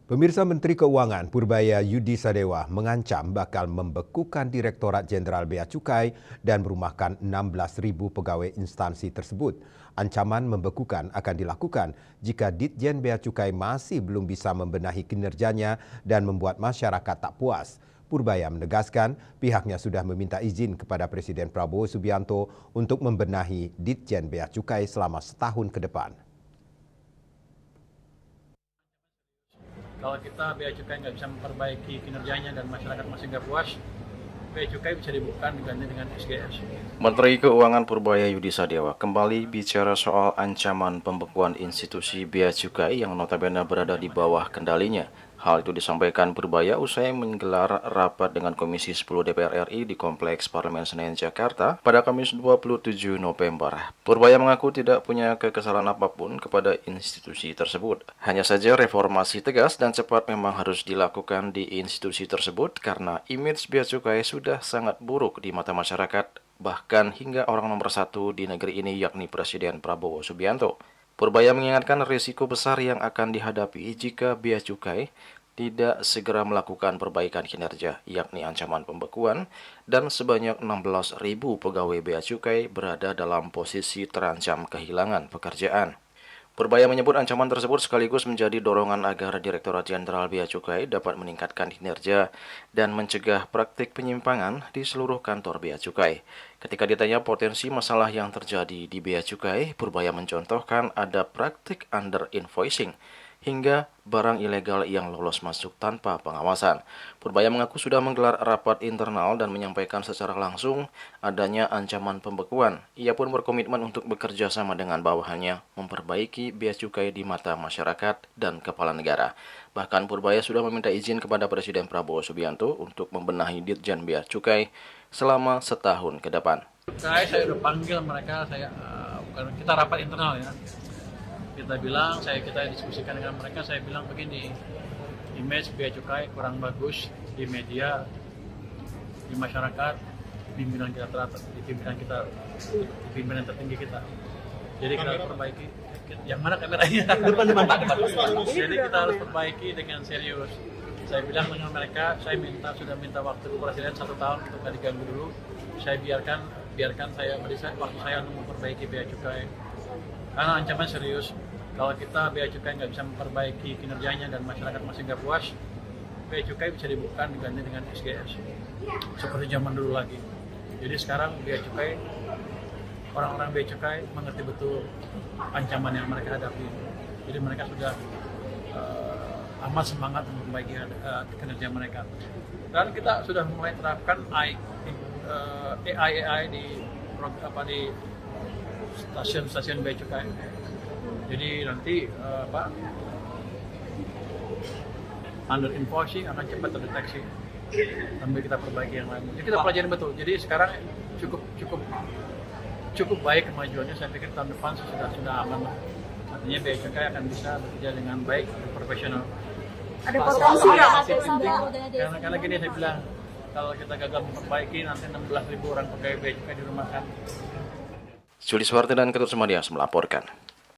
Pemirsa, Menteri Keuangan Purbaya Yudi Sadewa mengancam bakal membekukan Direktorat Jenderal Bea Cukai dan merumahkan 16.000 pegawai instansi tersebut. Ancaman membekukan akan dilakukan jika Ditjen Bea Cukai masih belum bisa membenahi kinerjanya dan membuat masyarakat tak puas. Purbaya menegaskan pihaknya sudah meminta izin kepada Presiden Prabowo Subianto untuk membenahi Ditjen Bea Cukai selama setahun ke depan. Kalau kita Bea Cukai nggak bisa memperbaiki kinerjanya dan masyarakat masih nggak puas, Bea Cukai bisa dibuka diganti dengan SGS. Menteri Keuangan Purbaya Yudi Sadewa kembali bicara soal ancaman pembekuan institusi Bea Cukai yang notabene berada di bawah kendalinya. Hal itu disampaikan Purbaya usai menggelar rapat dengan Komisi 10 DPR RI di Kompleks Parlemen Senayan, Jakarta pada Kamis 27 November. Purbaya mengaku tidak punya kekesalan apapun kepada institusi tersebut. Hanya saja reformasi tegas dan cepat memang harus dilakukan di institusi tersebut karena image Bea Cukai sudah sangat buruk di mata masyarakat, bahkan hingga orang nomor satu di negeri ini yakni Presiden Prabowo Subianto. Purbaya mengingatkan risiko besar yang akan dihadapi jika Bea Cukai tidak segera melakukan perbaikan kinerja, yakni ancaman pembekuan, dan sebanyak 16.000 pegawai Bea Cukai berada dalam posisi terancam kehilangan pekerjaan. Purbaya menyebut ancaman tersebut sekaligus menjadi dorongan agar Direktorat Jenderal Bea Cukai dapat meningkatkan kinerja dan mencegah praktik penyimpangan di seluruh kantor Bea Cukai. Ketika ditanya potensi masalah yang terjadi di Bea Cukai, Purbaya mencontohkan ada praktik under invoicing hingga barang ilegal yang lolos masuk tanpa pengawasan. Purbaya mengaku sudah menggelar rapat internal dan menyampaikan secara langsung adanya ancaman pembekuan. Ia pun berkomitmen untuk bekerja sama dengan bawahannya memperbaiki Bea Cukai di mata masyarakat dan kepala negara. Bahkan Purbaya sudah meminta izin kepada Presiden Prabowo Subianto untuk membenahi Ditjen Bea Cukai selama setahun ke depan. Saya udah panggil mereka, kita rapat internal ya. Kita diskusikan dengan mereka, saya bilang begini, image Bea Cukai kurang bagus di media, di masyarakat, pimpinan kita teratas, di pimpinan tertinggi kita. Jadi kita harus perbaiki. Yang mana kameranya? Jadi kita harus perbaiki dengan serius. Saya bilang dengan mereka, sudah minta waktu Presiden 1 tahun untuk nggak diganggu dulu. Saya biarkan waktu saya untuk memperbaiki Bea Cukai. Karena ancaman serius, kalau kita Bea Cukai nggak bisa memperbaiki kinerjanya dan masyarakat masih nggak puas, Bea Cukai bisa dibuka diganti dengan SGS, seperti zaman dulu lagi. Jadi sekarang Bea Cukai, orang-orang Bea Cukai mengerti betul ancaman yang mereka hadapi. Jadi mereka sudah amat semangat untuk memperbaiki kinerja mereka. Dan kita sudah mulai terapkan AI di stasiun-stasiun Bea Cukai. Jadi nanti under invoicing akan cepat terdeteksi sambil kita perbaiki yang lain. Jadi kita pelajari betul. Jadi sekarang cukup baik kemajuannya. Saya pikir tahun depan sudah aman. Artinya Bea Cukai akan bisa bekerja dengan baik dan profesional. Ada potensi nggak? Karena gini saya bilang, kalau kita gagal memperbaiki nanti 16.000 orang pegawai Bea Cukai dirumahkan. Suliswarti dan Ketut Sumadias melaporkan.